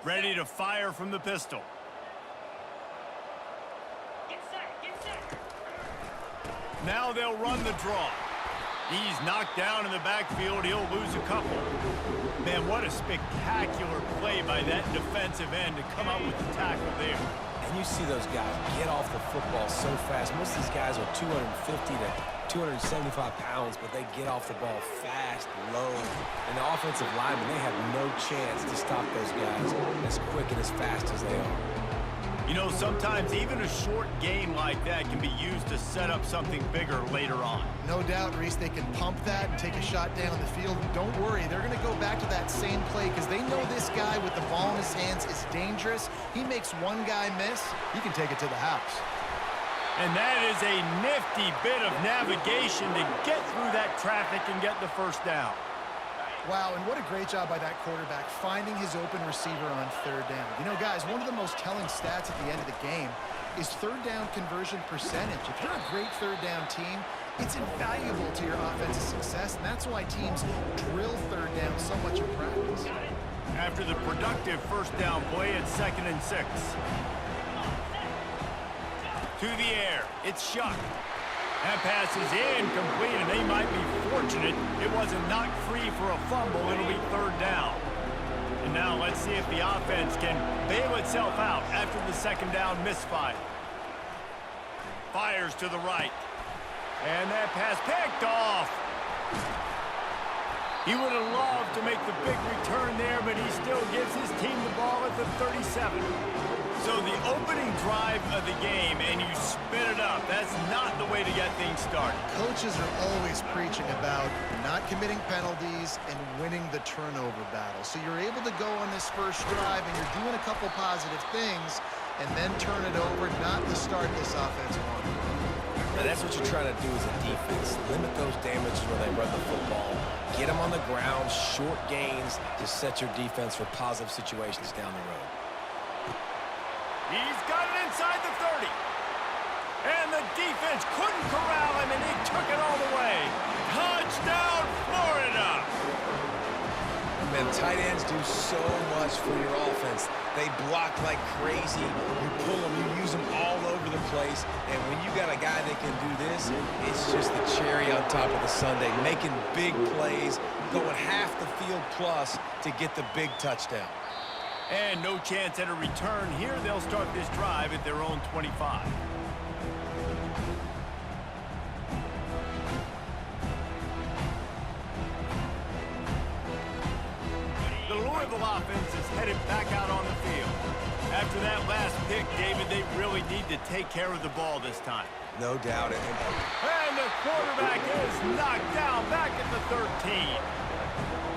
Ready to fire from the pistol. Now they'll run the draw. He's knocked down in the backfield. He'll lose a couple. Man, what a spectacular play by that defensive end to come out with the tackle there. And you see those guys get off the football so fast. Most of these guys are 250 to 275 pounds, but they get off the ball fast, low. And the offensive linemen, they have no chance to stop those guys as quick and as fast as they are. You know, sometimes even a short game like that can be used to set up something bigger later on. No doubt, Reese, they can pump that and take a shot down the field. Don't worry, they're going to go back to that same play because they know this guy with the ball in his hands is dangerous. He makes one guy miss, he can take it to the house. And that is a nifty bit of navigation to get through that traffic and get the first down. Wow, and what a great job by that quarterback finding his open receiver on third down. You know, guys, one of the most telling stats at the end of the game is third down conversion percentage. If you're a great third down team, it's invaluable to your offensive success, and that's why teams drill third down so much in practice. After the productive first down play, it's 2nd and 6. To the air, it's Shuck. That pass is incomplete, and they might be fortunate it wasn't knocked free for a fumble. It'll be 3rd down. And now let's see if the offense can bail itself out after the 2nd down misfire. Fires to the right. And that pass picked off. He would have loved to make the big return there, but he still gives his team the ball at the 37. So the opening drive of the game, and you spit it up. That's not the way to get things started. Coaches are always preaching about not committing penalties and winning the turnover battle. So you're able to go on this first drive, and you're doing a couple positive things, and then turn it over, not to start this offense on. Now that's what you're trying to do as a defense. Limit those damages when they run the football. Get them on the ground, short gains to set your defense for positive situations down the road. He's got it inside the 30. And the defense couldn't corral him, and he took it all the way. Touchdown, Florida! Man, tight ends do so much for your offense. They block like crazy. You pull them, you use them all over the place. And when you got a guy that can do this, it's just the cherry on top of the sundae. Making big plays, going half the field plus to get the big touchdown. And no chance at a return here. They'll start this drive at their own 25. The Louisville offense is headed back out on the field. After that last pick, David, they really need to take care of the ball this time. No doubt. And the quarterback is knocked down back at the 13.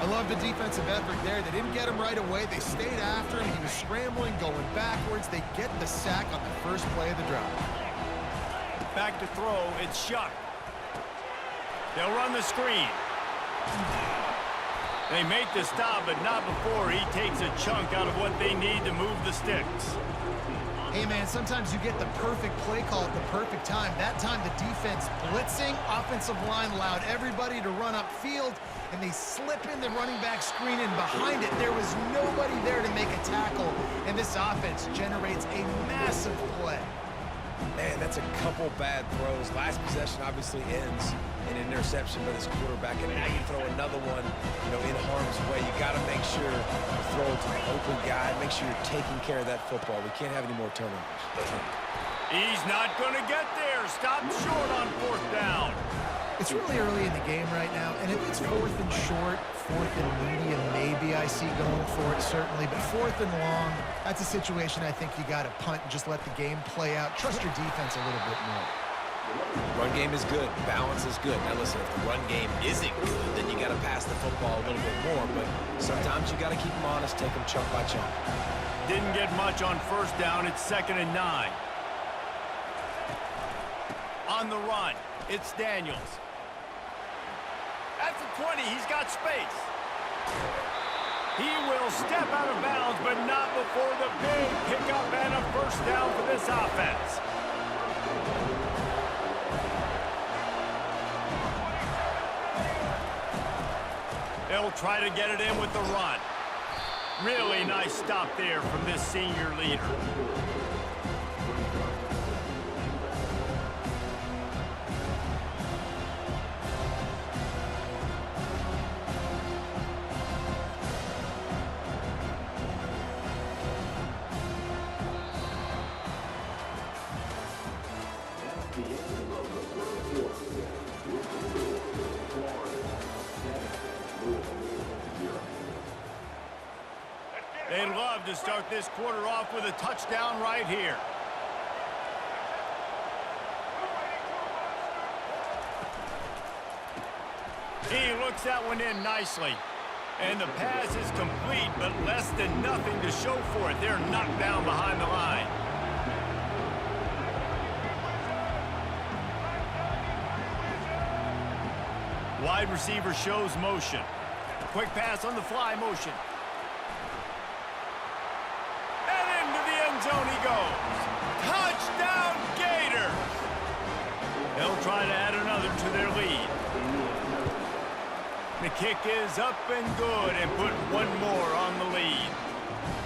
I love the defensive effort there. They didn't get him right away. They stayed after him. He was scrambling, going backwards. They get the sack on the first play of the drive. Back to throw, it's Shuck. They'll run the screen. They make the stop, but not before he takes a chunk out of what they need to move the sticks. Hey, man, sometimes you get the perfect play call at the perfect time. That time the defense blitzing, offensive line allowed everybody to run upfield, and they slip in the running back screen, and behind it there was nobody there to make a tackle, and this offense generates a massive play. Man, that's a couple bad throws. Last possession obviously ends in an interception by this quarterback, and now you throw another one, in harm's way. You got to make sure you throw it to the open guy. Make sure you're taking care of that football. We can't have any more turnovers. He's not going to get there. Stop short on 4th down. It's really early in the game right now, and if it's 4th and short, 4th and medium, maybe I see going for it, certainly. But 4th and long, that's a situation I think you got to punt and just let the game play out. Trust your defense a little bit more. Run game is good. Balance is good. Now, listen, if the run game isn't good, then you got to pass the football a little bit more. But sometimes you got to keep them honest, take them chunk by chunk. Didn't get much on 1st down. It's 2nd and 9. On the run, it's Daniels. At the 20, he's got space. He will step out of bounds, but not before the big pickup and a 1st down for this offense. They'll try to get it in with the run. Really nice stop there from this senior leader. They'd love to start this quarter off with a touchdown right here. He looks that one in nicely. And the pass is complete, but less than nothing to show for it. They're knocked down behind the line. Wide receiver shows motion. Quick pass on the fly motion. Zone he goes. Touchdown, Gators! They'll try to add another to their lead. The kick is up and good and put one more on the lead.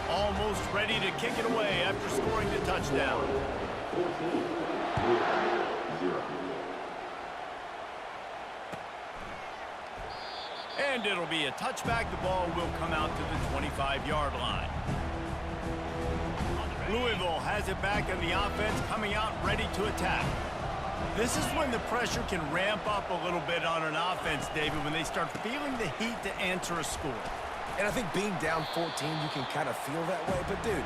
Almost ready to kick it away after scoring the touchdown. And it'll be a touchback. The ball will come out to the 25-yard line. Louisville has it back in the offense, coming out ready to attack. This is when the pressure can ramp up a little bit on an offense, David, when they start feeling the heat to answer a score. And I think being down 14, you can kind of feel that way. But, dude,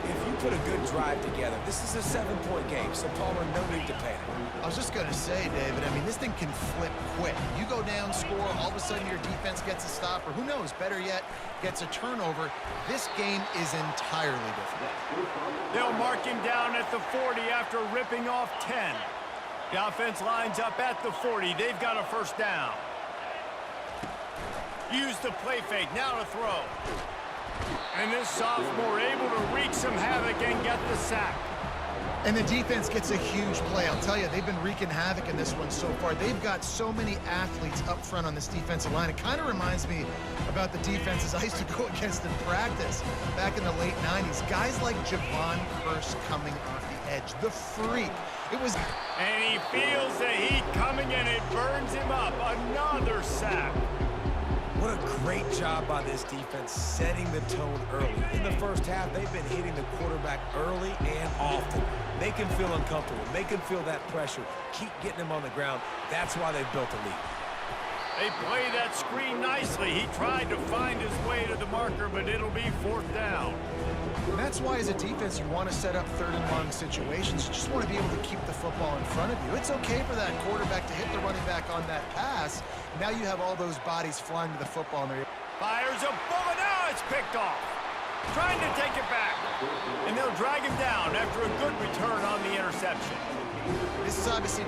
if you put a good drive together, this is a 7-point game, so Palmer, no need to panic. I was just going to say, David, I mean, this thing can flip quick. You go down, score, all of a sudden your defense gets a stop, or who knows, better yet, gets a turnover. This game is entirely different. They'll mark him down at the 40 after ripping off 10. The offense lines up at the 40. They've got a first down. Use the play fake, now to throw. And this sophomore able to wreak some havoc and get the sack. And the defense gets a huge play. I'll tell you, they've been wreaking havoc in this one so far. They've got so many athletes up front on this defensive line. It kind of reminds me about the defenses I used to go against in practice back in the late 90s. Guys like Javon Curse coming off the edge. The freak. It was... And he feels the heat coming, and it burns him up. Another sack. What a great job by this defense setting the tone early. In the first half, they've been hitting the quarterback early and often. Make him feel uncomfortable. Make him feel that pressure. Keep getting him on the ground. That's why they've built a lead. They play that screen nicely. He tried to find his way to the marker, but it'll be fourth down. And that's why, as a defense, you want to set up third and long situations. You just want to be able to keep the football in front of you. It's okay for that quarterback to hit the running back on that pass. Now you have all those bodies flying to the football. And fires a bullet. Now it's picked off. Trying to take it back. And they'll drag him down after a good return on the interception. This is obviously...